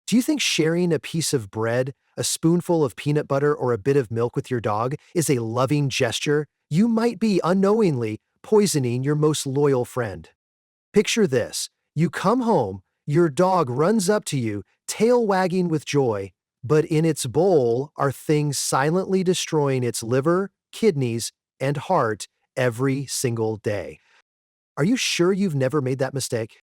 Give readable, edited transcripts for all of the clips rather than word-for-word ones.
Do you think sharing a piece of bread, a spoonful of peanut butter, or a bit of milk with your dog is a loving gesture? You might be unknowingly poisoning your most loyal friend. Picture this. You come home, your dog runs up to you, tail wagging with joy, but in its bowl are things silently destroying its liver, kidneys, and heart every single day. Are you sure you've never made that mistake?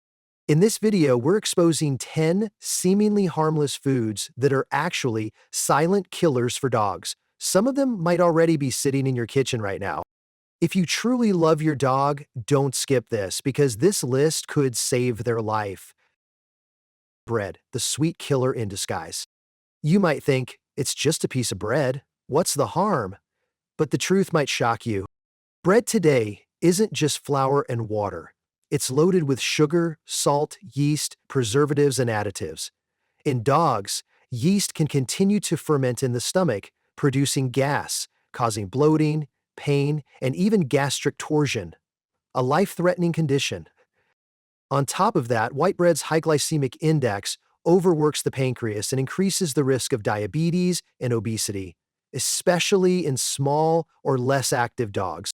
In this video, we're exposing 10 seemingly harmless foods that are actually silent killers for dogs. Some of them might already be sitting in your kitchen right now. If you truly love your dog, don't skip this because this list could save their life. Bread, the sweet killer in disguise. You might think, it's just a piece of bread. What's the harm? But the truth might shock you. Bread today isn't just flour and water. It's loaded with sugar, salt, yeast, preservatives, and additives. In dogs, yeast can continue to ferment in the stomach, producing gas, causing bloating, pain, and even gastric torsion, a life-threatening condition. On top of that, white bread's high glycemic index overworks the pancreas and increases the risk of diabetes and obesity, especially in small or less active dogs.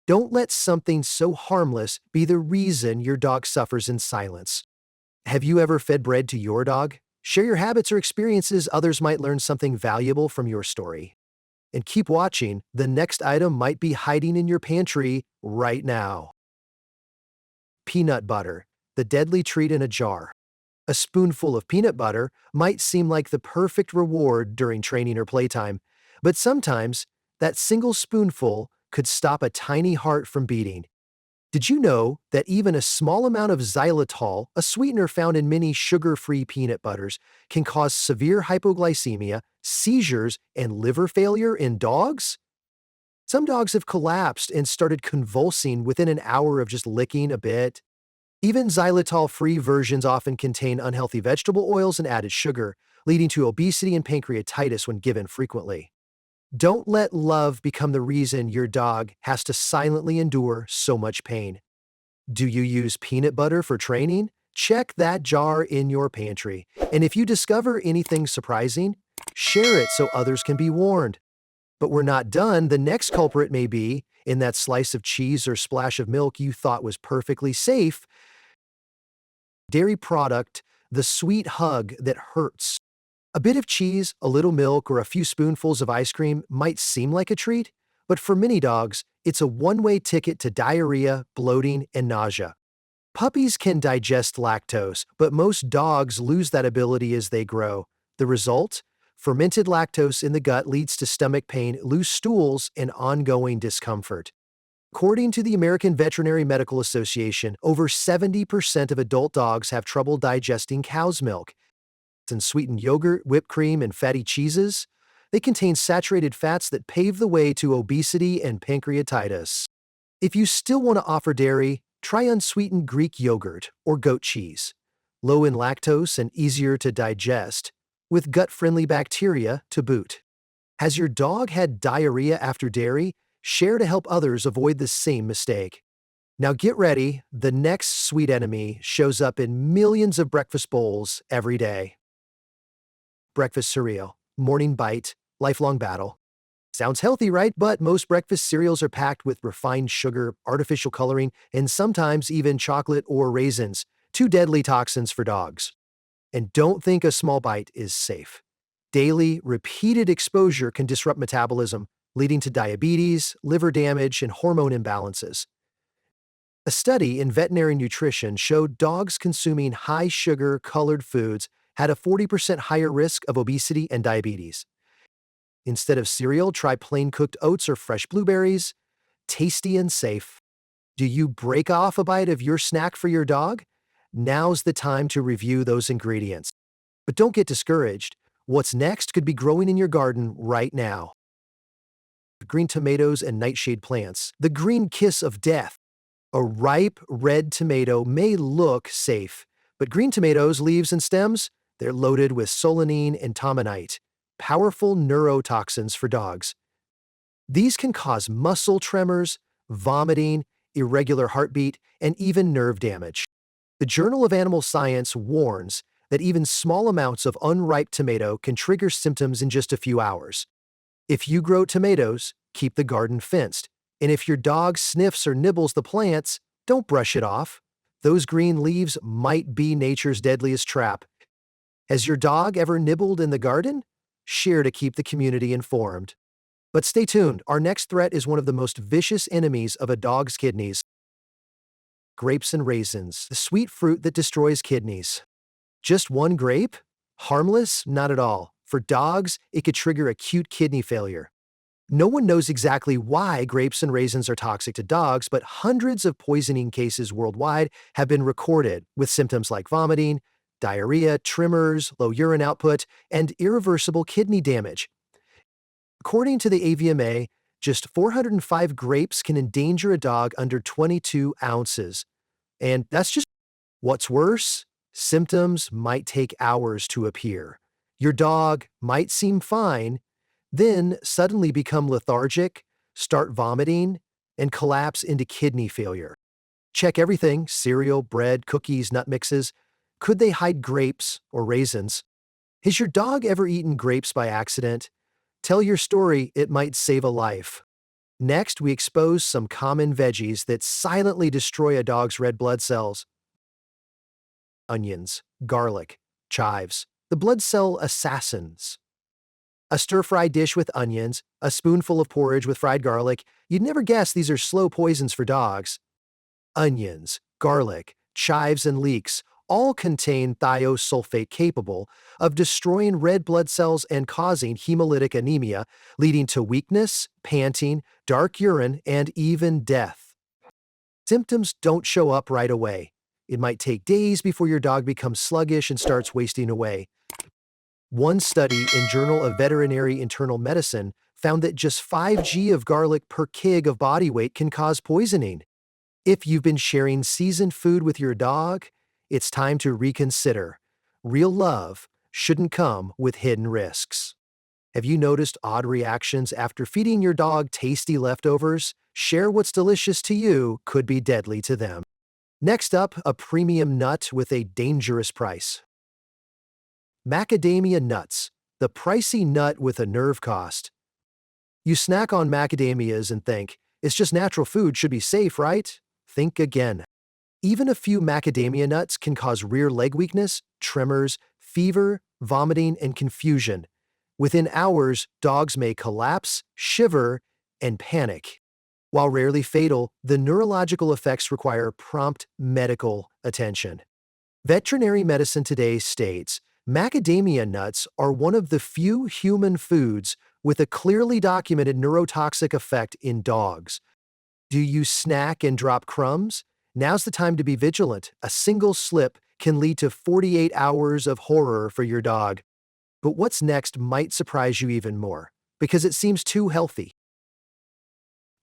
Don't let something so harmless be the reason your dog suffers in silence. Have you ever fed bread to your dog? Share your habits or experiences. Others might learn something valuable from your story. And keep watching. The next item might be hiding in your pantry right now. Peanut butter, the deadly treat in a jar. A spoonful of peanut butter might seem like the perfect reward during training or playtime, but sometimes that single spoonful could stop a tiny heart from beating. Did you know that even a small amount of xylitol, a sweetener found in many sugar-free peanut butters, can cause severe hypoglycemia, seizures, and liver failure in dogs? Some dogs have collapsed and started convulsing within an hour of just licking a bit. Even xylitol-free versions often contain unhealthy vegetable oils and added sugar, leading to obesity and pancreatitis when given frequently. Don't let love become the reason your dog has to silently endure so much pain. Do you use peanut butter for training? Check that jar in your pantry. And if you discover anything surprising, share it so others can be warned. But we're not done. The next culprit may be in that slice of cheese or splash of milk you thought was perfectly safe. Dairy product, the sweet hug that hurts. A bit of cheese, a little milk, or a few spoonfuls of ice cream might seem like a treat, but for many dogs, it's a one-way ticket to diarrhea, bloating, and nausea. Puppies can digest lactose, but most dogs lose that ability as they grow. The result? Fermented lactose in the gut leads to stomach pain, loose stools, and ongoing discomfort. According to the American Veterinary Medical Association, over 70% of adult dogs have trouble digesting cow's milk. And sweetened yogurt, whipped cream, and fatty cheeses, they contain saturated fats that pave the way to obesity and pancreatitis. If you still want to offer dairy, try unsweetened Greek yogurt or goat cheese. Low in lactose and easier to digest, with gut-friendly bacteria to boot. Has your dog had diarrhea after dairy? Share to help others avoid the same mistake. Now get ready, the next sweet enemy shows up in millions of breakfast bowls every day. Breakfast cereal, morning bite, lifelong battle. Sounds healthy, right? But most breakfast cereals are packed with refined sugar, artificial coloring, and sometimes even chocolate or raisins, two deadly toxins for dogs. And don't think a small bite is safe. Daily, repeated exposure can disrupt metabolism, leading to diabetes, liver damage, and hormone imbalances. A study in veterinary nutrition showed dogs consuming high-sugar, colored foods had a 40% higher risk of obesity and diabetes. Instead of cereal, try plain cooked oats or fresh blueberries. Tasty and safe. Do you break off a bite of your snack for your dog? Now's the time to review those ingredients. But don't get discouraged. What's next could be growing in your garden right now. Green tomatoes and nightshade plants. The green kiss of death. A ripe red tomato may look safe, but green tomatoes, leaves, and stems, they're loaded with solanine and tomonite, powerful neurotoxins for dogs. These can cause muscle tremors, vomiting, irregular heartbeat, and even nerve damage. The Journal of Animal Science warns that even small amounts of unripe tomato can trigger symptoms in just a few hours. If you grow tomatoes, keep the garden fenced. And if your dog sniffs or nibbles the plants, don't brush it off. Those green leaves might be nature's deadliest trap. Has your dog ever nibbled in the garden? Share to keep the community informed. But stay tuned, our next threat is one of the most vicious enemies of a dog's kidneys: grapes and raisins, the sweet fruit that destroys kidneys. Just one grape? Harmless? Not at all. For dogs, it could trigger acute kidney failure. No one knows exactly why grapes and raisins are toxic to dogs, but hundreds of poisoning cases worldwide have been recorded, with symptoms like vomiting, diarrhea, tremors, low urine output, and irreversible kidney damage. According to the AVMA, just 405 grapes can endanger a dog under 22 ounces. And that's just what's worse. Symptoms might take hours to appear. Your dog might seem fine, then suddenly become lethargic, start vomiting, and collapse into kidney failure. Check everything: cereal, bread, cookies, nut mixes. Could they hide grapes or raisins? Has your dog ever eaten grapes by accident? Tell your story, it might save a life. Next, we expose some common veggies that silently destroy a dog's red blood cells: onions, garlic, chives, the blood cell assassins. A stir-fried dish with onions, a spoonful of porridge with fried garlic. You'd never guess these are slow poisons for dogs. Onions, garlic, chives, and leeks all contain thiosulfate capable of destroying red blood cells and causing hemolytic anemia, leading to weakness, panting, dark urine, and even death. Symptoms don't show up right away. It might take days before your dog becomes sluggish and starts wasting away. One study in Journal of Veterinary Internal Medicine found that just 5 g of garlic per kg of body weight can cause poisoning. If you've been sharing seasoned food with your dog, it's time to reconsider. Real love shouldn't come with hidden risks. Have you noticed odd reactions after feeding your dog tasty leftovers? Share what's delicious to you could be deadly to them. Next up, a premium nut with a dangerous price. Macadamia nuts, the pricey nut with a nerve cost. You snack on macadamias and think, it's just natural food, should be safe, right? Think again. Even a few macadamia nuts can cause rear leg weakness, tremors, fever, vomiting, and confusion. Within hours, dogs may collapse, shiver, and panic. While rarely fatal, the neurological effects require prompt medical attention. Veterinary medicine today states macadamia nuts are one of the few human foods with a clearly documented neurotoxic effect in dogs. Do you snack and drop crumbs? Now's the time to be vigilant. A single slip can lead to 48 hours of horror for your dog. But what's next might surprise you even more, because it seems too healthy.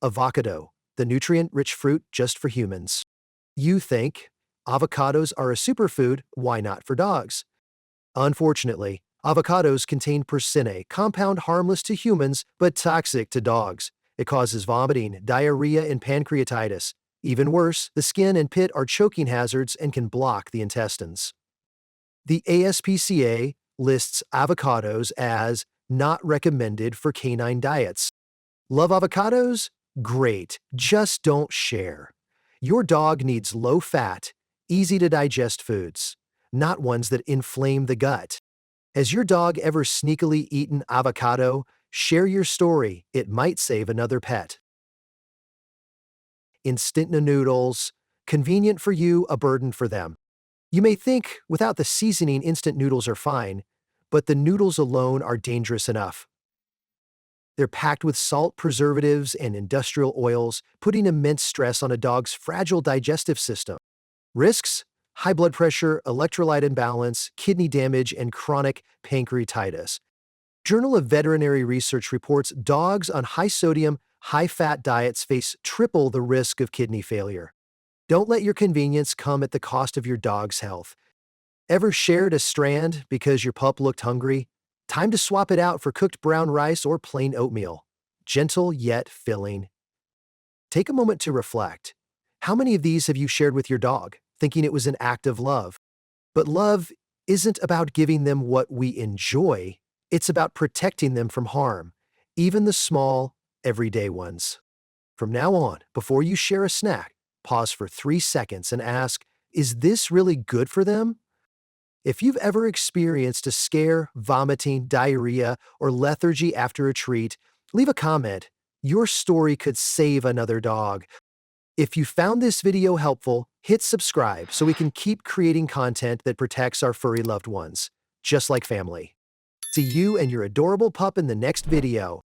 Avocado, the nutrient-rich fruit just for humans. You think, avocados are a superfood, why not for dogs? Unfortunately, avocados contain persin, a compound harmless to humans but toxic to dogs. It causes vomiting, diarrhea, and pancreatitis. Even worse, the skin and pit are choking hazards and can block the intestines. The ASPCA lists avocados as not recommended for canine diets. Love avocados? Great, just don't share. Your dog needs low-fat, easy-to-digest foods, not ones that inflame the gut. Has your dog ever sneakily eaten avocado? Share your story, it might save another pet. Instant noodles, convenient for you, a burden for them. You may think, without the seasoning, instant noodles are fine, but the noodles alone are dangerous enough. They're packed with salt, preservatives, and industrial oils, putting immense stress on a dog's fragile digestive system. Risks: high blood pressure, electrolyte imbalance, kidney damage, and chronic pancreatitis. Journal of Veterinary Research reports dogs on high-sodium, high-fat diets face triple the risk of kidney failure. Don't let your convenience come at the cost of your dog's health. Ever shared a strand because your pup looked hungry? Time to swap it out for cooked brown rice or plain oatmeal. Gentle yet filling. Take a moment to reflect. How many of these have you shared with your dog, thinking it was an act of love? But love isn't about giving them what we enjoy, it's about protecting them from harm, even the small, everyday ones. From now on, before you share a snack, pause for 3 seconds and ask, is this really good for them? If you've ever experienced a scare, vomiting, diarrhea, or lethargy after a treat, leave a comment. Your story could save another dog. If you found this video helpful, hit subscribe so we can keep creating content that protects our furry loved ones, just like family. See you and your adorable pup in the next video.